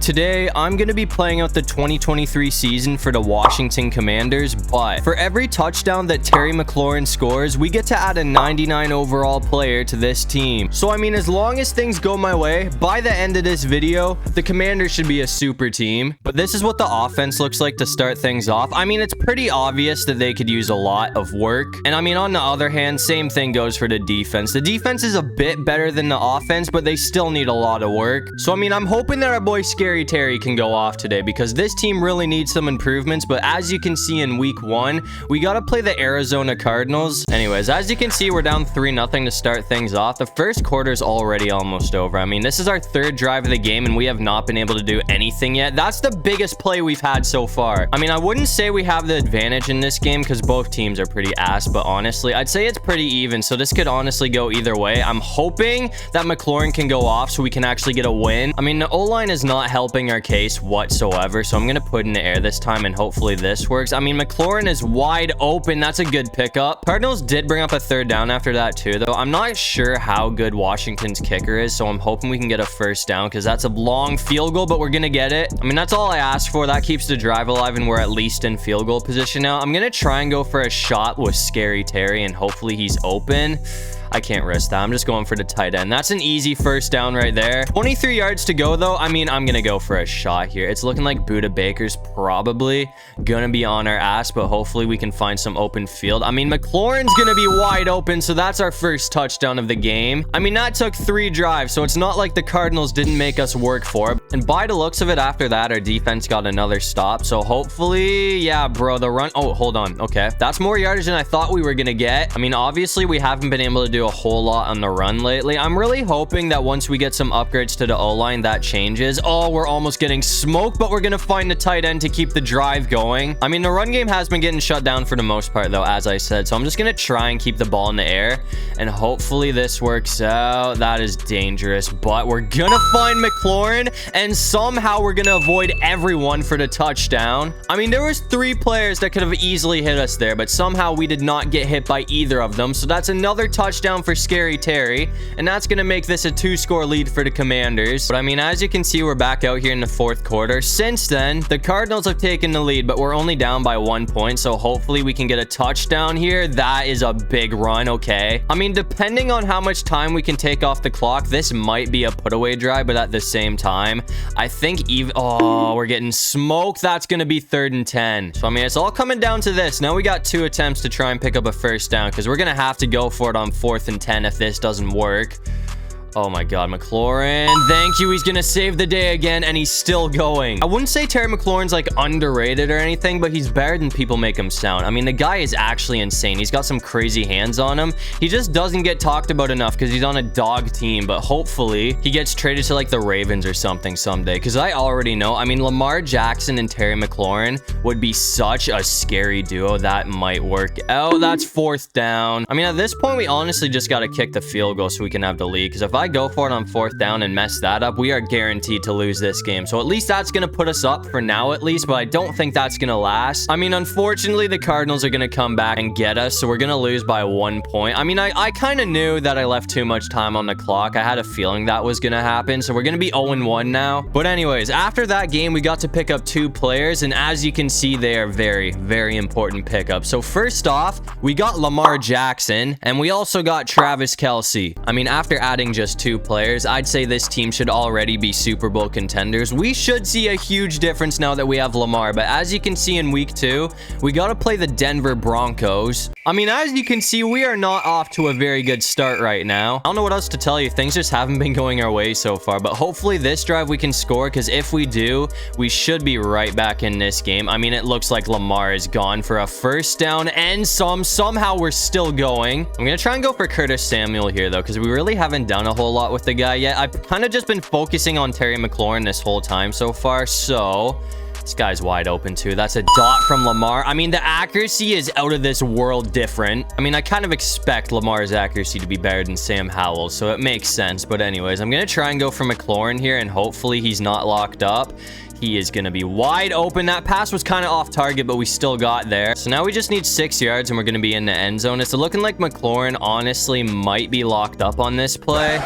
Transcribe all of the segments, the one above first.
today I'm going to be playing out the 2023 season for the Washington Commanders, but for every touchdown that Terry McLaurin scores, we get to add a 99 overall player to this team. So I mean, as long as things go my way, by the end of this video, the Commanders should be a super team. But this is what the offense looks like to start things off. I mean, it's pretty obvious that they could use a lot of work. And I mean, on the other hand, same thing goes for the defense. The defense is a bit better than the offense, but they still need a lot of work. So I mean, I'm hoping that our boy Scary Terry can go off today because this team really needs some improvements. But as you can see in week 1, we got to play the Arizona Cardinals. Anyways, as you can see, we're down 3-0 to start things off. The first quarter is already almost over. I mean, this is our third drive of the game and we have not been able to do anything yet. That's the biggest play we've had so far. I mean, I wouldn't say we have the advantage in this game because both teams are pretty ass, but honestly, I'd say it's pretty even. So this could honestly go either way. I'm hoping that McLaurin can go off so we can actually get a win. I mean, the O-line is not helping our case whatsoever, so I'm going to put in the air this time and hopefully this works. I mean, McLaurin is wide open. That's a good pickup. Cardinals did bring up a third down after that too, though. I'm not sure how good Washington's kicker is, so I'm hoping we can get a first down because that's a long field goal, but we're going to get it. I mean, that's all I asked for. That keeps the drive alive and we're at least in field goal position now. I'm going to try and go for a shot with Scary Terry and hopefully he's open. I can't risk that. I'm just going for the tight end. That's an easy first down right there. 23 yards to go, though. I mean, I'm going to go for a shot here. It's looking like Buda Baker's probably going to be on our ass, but hopefully we can find some open field. I mean, McLaurin's going to be wide open, so that's our first touchdown of the game. I mean, that took 3 drives, so it's not like the Cardinals didn't make us work for it. And by the looks of it, after that, our defense got another stop. So hopefully, yeah, bro, the run. Oh, hold on. Okay. That's more yardage than I thought we were going to get. I mean, obviously, we haven't been able to do a whole lot on the run lately. I'm really hoping that once we get some upgrades to the O-line, that changes. Oh, we're almost getting smoked, but we're gonna find the tight end to keep the drive going. I mean, the run game has been getting shut down for the most part, though, as I said. So I'm just gonna try and keep the ball in the air, and hopefully this works out. That is dangerous, but we're gonna find McLaurin, and somehow we're gonna avoid everyone for the touchdown. I mean, there was 3 players that could have easily hit us there, but somehow we did not get hit by either of them. So that's another touchdown for Scary Terry, and that's gonna make this a 2-score lead for the Commanders. But I mean, as you can see, we're back out here in the 4th quarter. Since then, the Cardinals have taken the lead, but we're only down by 1 point, so hopefully we can get a touchdown here. That is a big run. Okay, I mean, depending on how much time we can take off the clock, this might be a put-away drive, but at the same time, I think even... Oh, we're getting smoked. That's gonna be 3rd and 10. So I mean, it's all coming down to this. Now we got 2 attempts to try and pick up a first down because we're gonna have to go for it on 4th and 10 if this doesn't work. Oh my god, McLaurin. Thank you. He's gonna save the day again, and he's still going. I wouldn't say Terry McLaurin's like underrated or anything, but he's better than people make him sound. I mean, the guy is actually insane. He's got some crazy hands on him. He just doesn't get talked about enough because he's on a dog team, but hopefully he gets traded to like the Ravens or something someday, because I already know. I mean, Lamar Jackson and Terry McLaurin would be such a scary duo. That might work out. That's 4th down. I mean, at this point, we honestly just got to kick the field goal so we can have the lead, because if I go for it on 4th down and mess that up, we are guaranteed to lose this game. So at least that's going to put us up for now, at least, but I don't think that's going to last. I mean, unfortunately, the Cardinals are going to come back and get us, so we're going to lose by 1 point. I mean, I kind of knew that I left too much time on the clock. I had a feeling that was going to happen, so we're going to be 0-1 now. But anyways, after that game, we got to pick up 2 players, and as you can see, they are very, very important pickups. So first off, we got Lamar Jackson, and we also got Travis Kelce. I mean, after adding just 2 players, I'd say this team should already be Super Bowl contenders. We should see a huge difference now that we have Lamar, but as you can see in week 2, we got to play the Denver Broncos. I mean, as you can see, we are not off to a very good start right now. I don't know what else to tell you. Things just haven't been going our way so far, but hopefully this drive we can score, because if we do, we should be right back in this game. I mean, it looks like Lamar is gone for a first down and somehow we're still going. I'm gonna try and go for Curtis Samuel here, though, because we really haven't done a whole lot with the guy yet. I've kind of just been focusing on Terry McLaurin this whole time so far, so this guy's wide open too. That's a dot from Lamar. I mean, the accuracy is out of this world different. I mean, I kind of expect Lamar's accuracy to be better than Sam Howell's, so it makes sense. But anyways, I'm gonna try and go for McLaurin here, and hopefully he's not locked up. He is going to be wide open. That pass was kind of off target, but we still got there. So now we just need 6 yards and we're going to be in the end zone. It's looking like McLaurin honestly might be locked up on this play.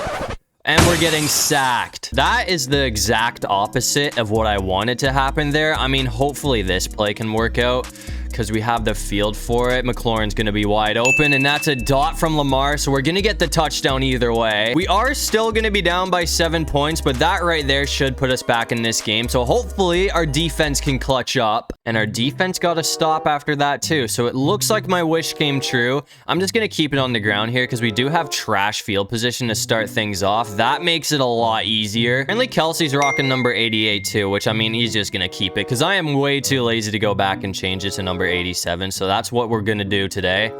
And we're getting sacked. That is the exact opposite of what I wanted to happen there. I mean, hopefully this play can work out, because we have the field for it. McLaurin's going to be wide open, and that's a dot from Lamar, so we're going to get the touchdown either way. We are still going to be down by 7 points, but that right there should put us back in this game, so hopefully our defense can clutch up, and our defense got a stop after that too, so it looks like my wish came true. I'm just going to keep it on the ground here, because we do have trash field position to start things off. That makes it a lot easier. Apparently Kelce's rocking number 88 too, which, I mean, he's just going to keep it, because I am way too lazy to go back and change it to number 87, so that's what we're gonna do today.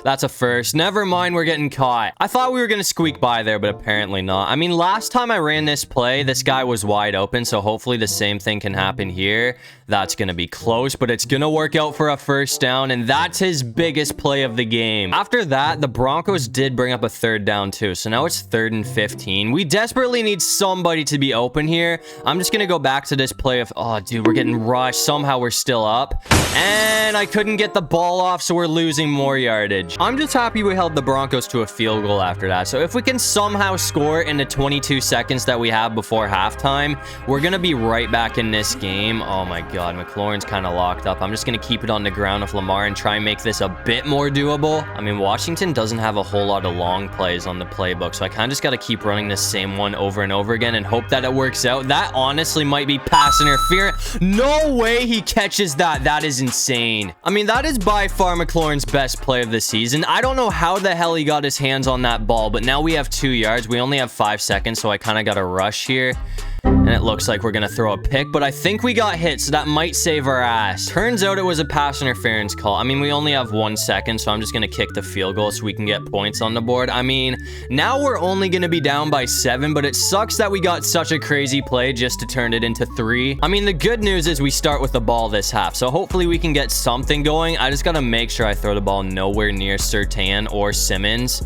That's a first. Never mind, we're getting caught. I thought we were gonna squeak by there, but apparently not. I mean, last time I ran this play, this guy was wide open, so hopefully the same thing can happen here. That's gonna be close, but it's gonna work out for a first down, and that's his biggest play of the game. After that, the Broncos did bring up a third down too, so now it's 3rd and 15. We desperately need somebody to be open here. I'm just gonna go back to this play of, oh dude, we're getting rushed. Somehow we're still up, and I couldn't get the ball off, so we're losing more yardage. I'm just happy we held the Broncos to a field goal after that. So if we can somehow score in the 22 seconds that we have before halftime, we're gonna be right back in this game. Oh my god, McLaurin's kind of locked up. I'm just gonna keep it on the ground with Lamar and try and make this a bit more doable. I mean, Washington doesn't have a whole lot of long plays on the playbook, so I kind of just got to keep running the same one over and over again and hope that it works out. That honestly might be pass interference. No way he catches that. That is insane. I mean, that is by far McLaurin's best play of the season. I don't know how the hell he got his hands on that ball, but now we have 2 yards. We only have 5 seconds, so I kind of got to rush here. And it looks like we're going to throw a pick, but I think we got hit, so that might save our ass. Turns out it was a pass interference call. I mean, we only have 1 second, so I'm just going to kick the field goal so we can get points on the board. I mean, now we're only going to be down by 7, but it sucks that we got such a crazy play just to turn it into 3. I mean, the good news is we start with the ball this half, so hopefully we can get something going. I just got to make sure I throw the ball nowhere near Surtain or Simmons.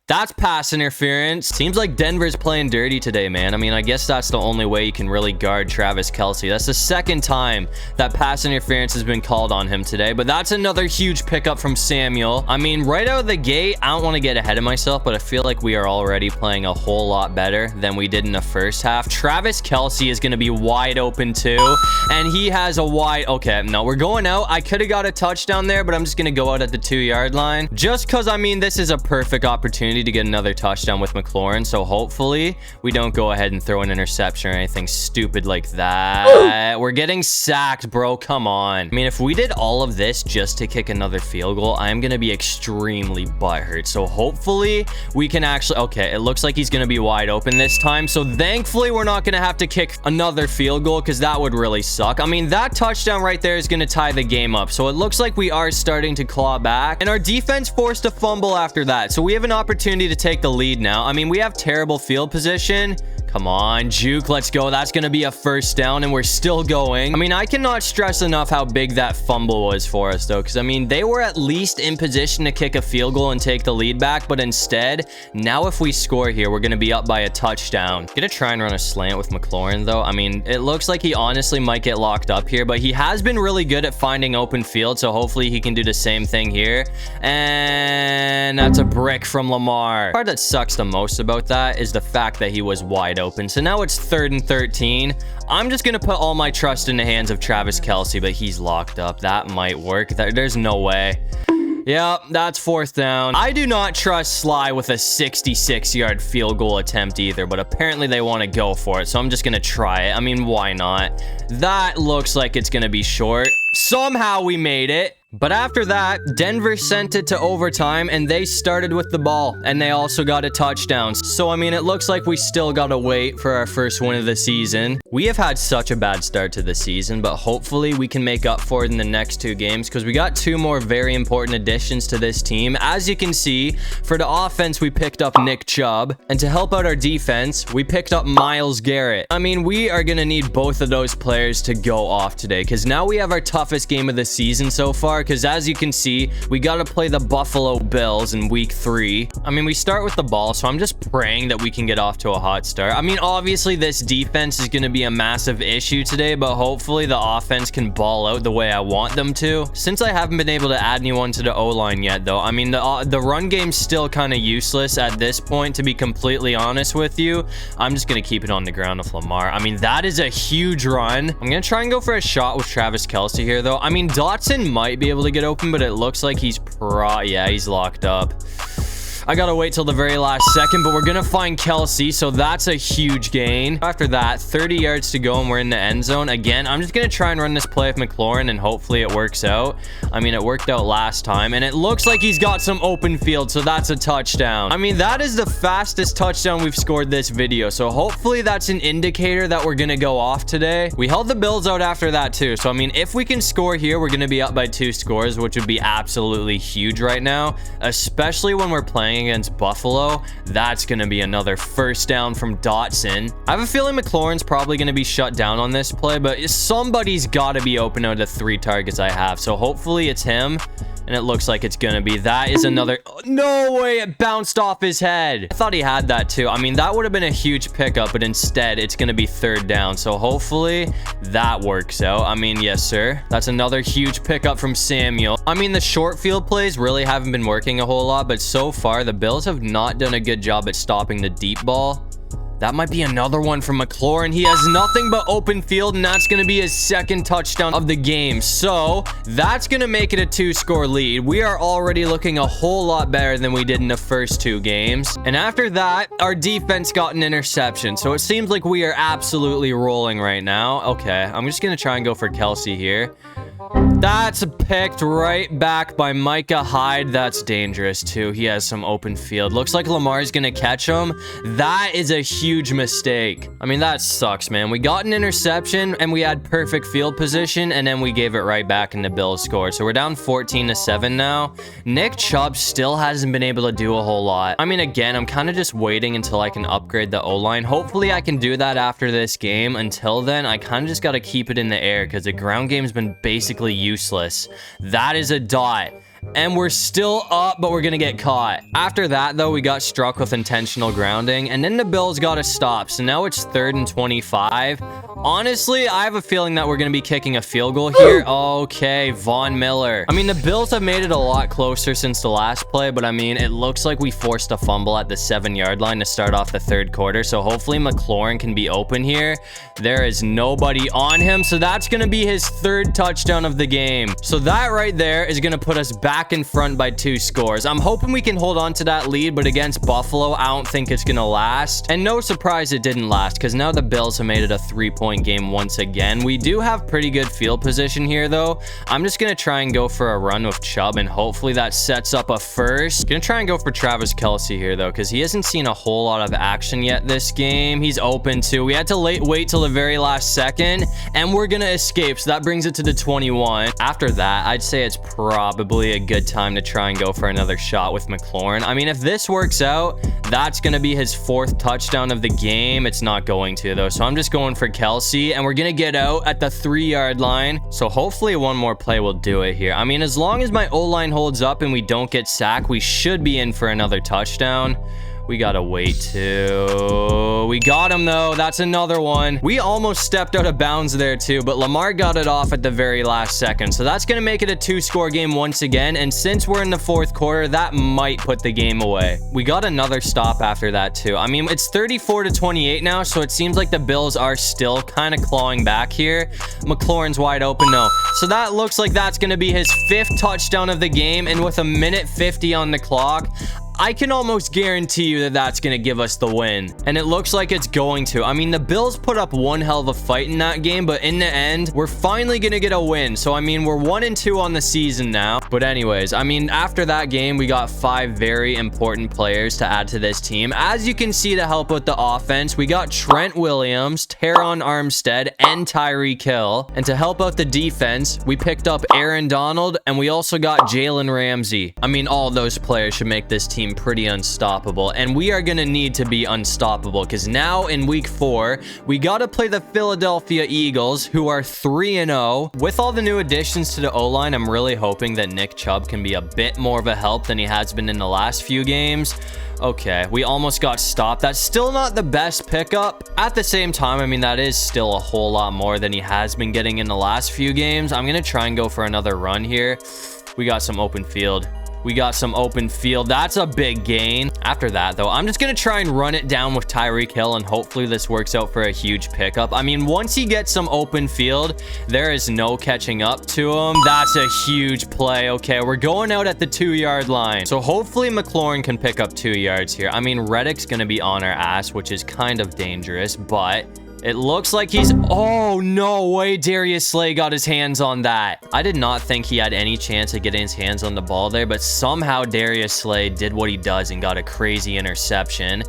That's pass interference. Seems like Denver's playing dirty today, man. I mean, I guess that's the only way you can really guard Travis Kelce. That's the second time that pass interference has been called on him today, but that's another huge pickup from Samuel. I mean, right out of the gate, I don't want to get ahead of myself, but I feel like we are already playing a whole lot better than we did in the first half. Travis Kelce is going to be wide open too, and he has a wide... Okay, no, we're going out. I could have got a touchdown there, but I'm just going to go out at the 2-yard line. Just because, I mean, this is a perfect opportunity to get another touchdown with McLaurin, so hopefully we don't go ahead and throw an interception or anything stupid like that. We're getting sacked, bro. Come on. I mean, if we did all of this just to kick another field goal, I'm gonna be extremely butthurt. So hopefully we can actually... Okay, it looks like he's gonna be wide open this time, so thankfully we're not gonna have to kick another field goal, because that would really suck. I mean, that touchdown right there is gonna tie the game up, so it looks like we are starting to claw back, and our defense forced a fumble after that, so we have an opportunity to take the lead now. I mean, we have terrible field position. Come on, juke, let's go. That's gonna be a first down, and we're still going. I mean, I cannot stress enough how big that fumble was for us, though, because, I mean, they were at least in position to kick a field goal and take the lead back, but instead, now if we score here, we're gonna be up by a touchdown. Gonna try and run a slant with McLaurin, though. I mean, it looks like he honestly might get locked up here, but he has been really good at finding open field, so hopefully he can do the same thing here. And that's a brick from Lamar. The part that sucks the most about that is the fact that he was wide open. So now it's 3rd and 13. I'm just gonna put all my trust in the hands of Travis Kelce, but he's locked up. That might work. There's no way. Yep, that's 4th down. I do not trust Sly with a 66-yard field goal attempt either, but apparently they want to go for it, so I'm just gonna try it. I mean, why not? That looks like it's gonna be short. Somehow we made it. But after that, Denver sent it to overtime, and they started with the ball, and they also got a touchdown. So, I mean, it looks like we still gotta wait for our first win of the season. We have had such a bad start to the season, but hopefully we can make up for it in the next 2 games, because we got 2 more very important additions to this team. As you can see, for the offense, we picked up Nick Chubb, and to help out our defense, we picked up Myles Garrett. I mean, we are gonna need both of those players to go off today, because now we have our toughest game of the season so far. far, because as you can see, we got to play the Buffalo Bills in week 3. I mean, we start with the ball, so I'm just praying that we can get off to a hot start. I mean, obviously, this defense is going to be a massive issue today, but hopefully the offense can ball out the way I want them to. Since I haven't been able to add anyone to the O-line yet, though, I mean, the run game's still kind of useless at this point, to be completely honest with you. I'm just going to keep it on the ground with Lamar. I mean, that is a huge run. I'm going to try and go for a shot with Travis Kelce here, though. I mean, Dotson might be able to get open, but it looks like he's yeah, he's locked up. I gotta wait till the very last second, but we're gonna find Kelce, so that's a huge gain. After that, 30 yards to go, and we're in the end zone. Again, I'm just gonna try and run this play with McLaurin, and hopefully it works out. I mean, it worked out last time, and it looks like he's got some open field, so that's a touchdown. I mean, that is the fastest touchdown we've scored this video, so hopefully that's an indicator that we're gonna go off today. We held the Bills out after that, too, so I mean, if we can score here, we're gonna be up by 2 scores, which would be absolutely huge right now, especially when we're playing against Buffalo. That's going to be another first down from Dotson. I have a feeling McLaurin's probably going to be shut down on this play, but somebody's got to be open out of the 3 targets I have. So hopefully it's him. And it looks like it's going to be. That is another... No way, it bounced off his head. I thought he had that too. I mean, that would have been a huge pickup, but instead it's going to be 3rd down. So hopefully that works out. I mean, yes, sir. That's another huge pickup from Samuel. I mean, the short field plays really haven't been working a whole lot, but so far the Bills have not done a good job at stopping the deep ball. That might be another one from McLaurin. He has nothing but open field, and that's going to be his 2nd touchdown of the game. So that's going to make it a 2-score lead. We are already looking a whole lot better than we did in the first 2 games. And after that, our defense got an interception. So it seems like we are absolutely rolling right now. Okay, I'm just going to try and go for Kelce here. That's picked right back by Micah Hyde. That's dangerous too. He has some open field. Looks like Lamar's gonna catch him. That is a huge mistake. I mean, that sucks, man. We got an interception and we had perfect field position, and then we gave it right back and the Bills scored. So we're down 14-7 now. Nick Chubb still hasn't been able to do a whole lot. I mean, again, I'm kind of just waiting until I can upgrade the O-line. Hopefully I can do that after this game. Until then, I kind of just got to keep it in the air because the ground game's been basically useless. That is a dot. And we're still up, but we're gonna get caught. After that, though, we got struck with intentional grounding, and then the Bills got to stop. So now it's 3rd and 25. Honestly, I have a feeling that we're gonna be kicking a field goal here. Okay, Von Miller. I mean, the Bills have made it a lot closer since the last play, but I mean, it looks like we forced a fumble at the 7-yard line to start off the 3rd quarter. So hopefully McLaurin can be open here. There is nobody on him, so that's gonna be his 3rd touchdown of the game. So that right there is gonna put us back in front by 2 scores. I'm hoping we can hold on to that lead, but against Buffalo, I don't think it's gonna last. And no surprise it didn't last, because now the Bills have made it a 3-point game once again. We do have pretty good field position here, though. I'm just gonna try and go for a run with Chubb, and hopefully that sets up a first. Gonna try and go for Travis Kelce here, though, because he hasn't seen a whole lot of action yet this game. He's open too. We had to wait till the very last second, and we're gonna escape, so that brings it to the 21. After that, I'd say it's probably a good time to try and go for another shot with McLaurin. I mean, if this works out, that's going to be his 4th touchdown of the game. It's not going to, though, so I'm just going for Kelce, and we're going to get out at the 3-yard line. So hopefully one more play will do it here. I mean, as long as my O-line holds up and we don't get sacked, we should be in for another touchdown. We gotta wait too. We got him though. That's another one. We almost stepped out of bounds there too, but Lamar got it off at the very last second. So that's gonna make it a 2-score game once again. And since we're in the 4th quarter, that might put the game away. We got another stop after that too. I mean, it's 34-28 now, so it seems like the Bills are still kind of clawing back here. McLaurin's wide open, no. So that looks like that's gonna be his 5th touchdown of the game, and with 1:50 on the clock, I can almost guarantee you that that's going to give us the win. And it looks like it's going to. I mean, the Bills put up one hell of a fight in that game, but in the end, we're finally going to get a win. So, I mean, we're 1-2 on the season now. But anyways, I mean, after that game, we got 5 very important players to add to this team. As you can see, to help with the offense, we got Trent Williams, Teron Armstead, and Tyreek Hill. And to help out the defense, we picked up Aaron Donald, and we also got Jalen Ramsey. I mean, all those players should make this team seem pretty unstoppable, and we are going to need to be unstoppable because now in week 4, we got to play the Philadelphia Eagles, who are 3-0. With all the new additions to the O-line, I'm really hoping that Nick Chubb can be a bit more of a help than he has been in the last few games. Okay, we almost got stopped. That's still not the best pickup. At the same time, I mean, that is still a whole lot more than he has been getting in the last few games. I'm going to try and go for another run here. We got some open field. We got some open field. That's a big gain. After that, though, I'm just going to try and run it down with Tyreek Hill, and hopefully this works out for a huge pickup. I mean, once he gets some open field, there is no catching up to him. That's a huge play. Okay, we're going out at the 2-yard line. So hopefully McLaurin can pick up 2 yards here. I mean, Reddick's going to be on our ass, which is kind of dangerous, but it looks like he's... Oh, no way Darius Slay got his hands on that. I did not think he had any chance of getting his hands on the ball there, but somehow Darius Slay did what he does and got a crazy interception.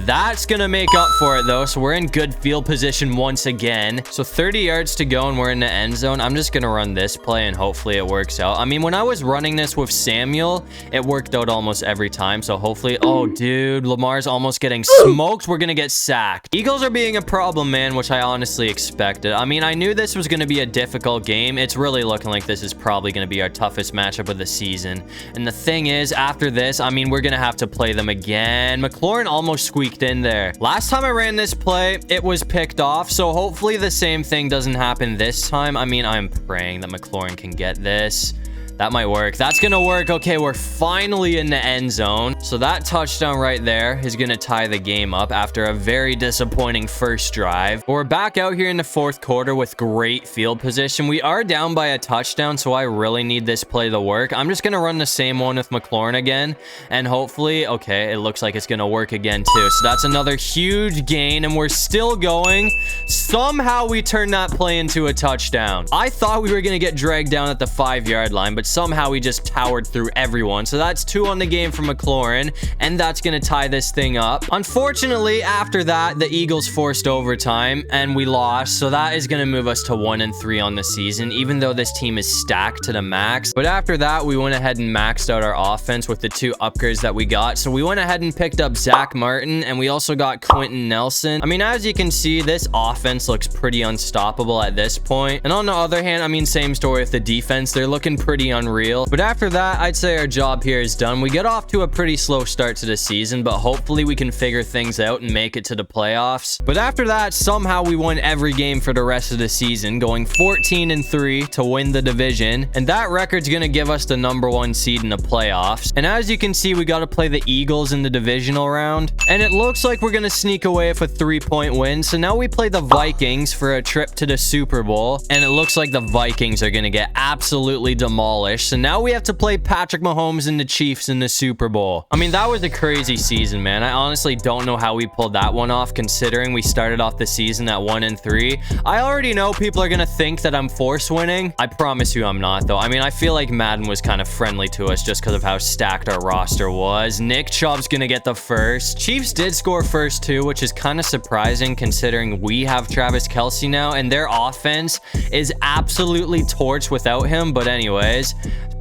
That's going to make up for it, though, so we're in good field position once again. So 30 yards to go, and we're in the end zone. I'm just going to run this play, and hopefully it works out. I mean, when I was running this with Samuel, it worked out almost every time, so hopefully... Oh, dude, Lamar's almost getting smoked. We're going to get sacked. Eagles are being a problem, man, which I honestly expected. I mean, I knew this was going to be a difficult game. It's really looking like this is probably going to be our toughest matchup of the season. And the thing is, after this, I mean, we're going to have to play them again. McLaurin almost squeaked in there. Last time I ran this play, it was picked off, so hopefully the same thing doesn't happen this time. I mean, I'm praying that McLaurin can get this. That might work. That's going to work. Okay, we're finally in the end zone. So that touchdown right there is going to tie the game up after a very disappointing first drive. But we're back out here in the 4th quarter with great field position. We are down by a touchdown, so I really need this play to work. I'm just going to run the same one with McLaurin again. And hopefully, okay, it looks like it's going to work again too. So that's another huge gain, and we're still going. Somehow we turned that play into a touchdown. I thought we were going to get dragged down at the 5-yard line, but somehow we just towered through everyone. So that's 2 on the game for McLaurin, and that's going to tie this thing up. Unfortunately, after that, the Eagles forced overtime, and we lost. So that is going to move us to 1-3 on the season, even though this team is stacked to the max. But after that, we went ahead and maxed out our offense with the 2 upgrades that we got. So we went ahead and picked up Zach Martin, and we also got Quentin Nelson. I mean, as you can see, this offense looks pretty unstoppable at this point. And on the other hand, I mean, same story with the defense. They're looking pretty unreal. But after that, I'd say our job here is done. We get off to a pretty slow start to the season, but hopefully we can figure things out and make it to the playoffs. But after that, somehow we won every game for the rest of the season, going 14-3 to win the division. And that record's going to give us the #1 seed in the playoffs. And as you can see, we got to play the Eagles in the divisional round. And it looks like we're going to sneak away with a 3-point win. So now we play the Vikings for a trip to the Super Bowl. And it looks like the Vikings are going to get absolutely demolished. So now we have to play Patrick Mahomes and the Chiefs in the Super Bowl. I mean, that was a crazy season, man. I honestly don't know how we pulled that one off, considering we started off the season at 1-3. I already know people are going to think that I'm force winning. I promise you I'm not, though. I mean, I feel like Madden was kind of friendly to us just because of how stacked our roster was. Nick Chubb's going to get the first. Chiefs did score first, too, which is kind of surprising considering we have Travis Kelce now, and their offense is absolutely torched without him. But anyways,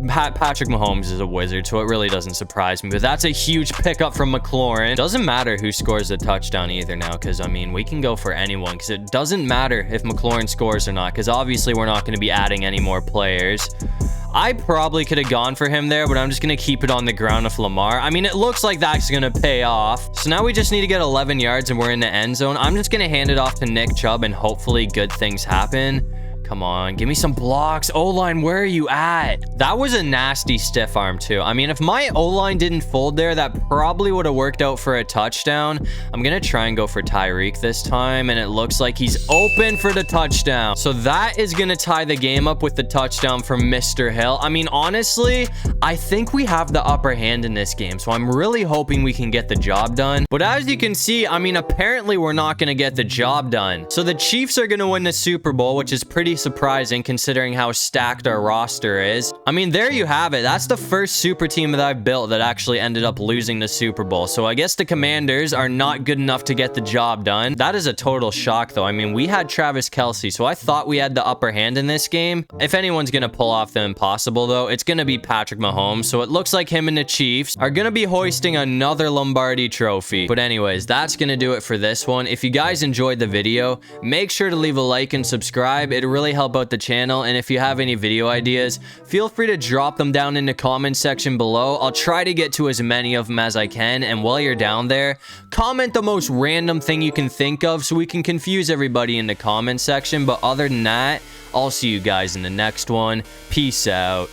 Patrick Mahomes is a wizard, so it really doesn't surprise me. But that's a huge pickup from McLaurin. Doesn't matter who scores the touchdown either now, because, I mean, we can go for anyone, because it doesn't matter if McLaurin scores or not, because obviously we're not going to be adding any more players. I probably could have gone for him there, but I'm just going to keep it on the ground with Lamar. I mean, it looks like that's going to pay off. So now we just need to get 11 yards and we're in the end zone. I'm just going to hand it off to Nick Chubb and hopefully good things happen. Come on, give me some blocks. O-line, where are you at? That was a nasty stiff arm too. I mean, if my O-line didn't fold there, that probably would have worked out for a touchdown. I'm going to try and go for Tyreek this time, and it looks like he's open for the touchdown. So that is going to tie the game up with the touchdown from Mr. Hill. I mean, honestly, I think we have the upper hand in this game, so I'm really hoping we can get the job done. But as you can see, I mean, apparently we're not going to get the job done. So the Chiefs are going to win the Super Bowl, which is pretty surprising considering how stacked our roster is. I mean, there you have it. That's the first super team that I've built that actually ended up losing the Super Bowl. So I guess the Commanders are not good enough to get the job done. That is a total shock, though. I mean, we had Travis Kelce, so I thought we had the upper hand in this game. If anyone's going to pull off the impossible, though, it's going to be Patrick Mahomes. So it looks like him and the Chiefs are going to be hoisting another Lombardi trophy. But anyways, that's going to do it for this one. If you guys enjoyed the video, make sure to leave a like and subscribe. It'll really help out the channel. And if you have any video ideas, feel free to drop them down in the comments section below. I'll try to get to as many of them as I can. And while you're down there, comment the most random thing you can think of so we can confuse everybody in the comment section. But other than that, I'll see you guys in the next one. Peace out.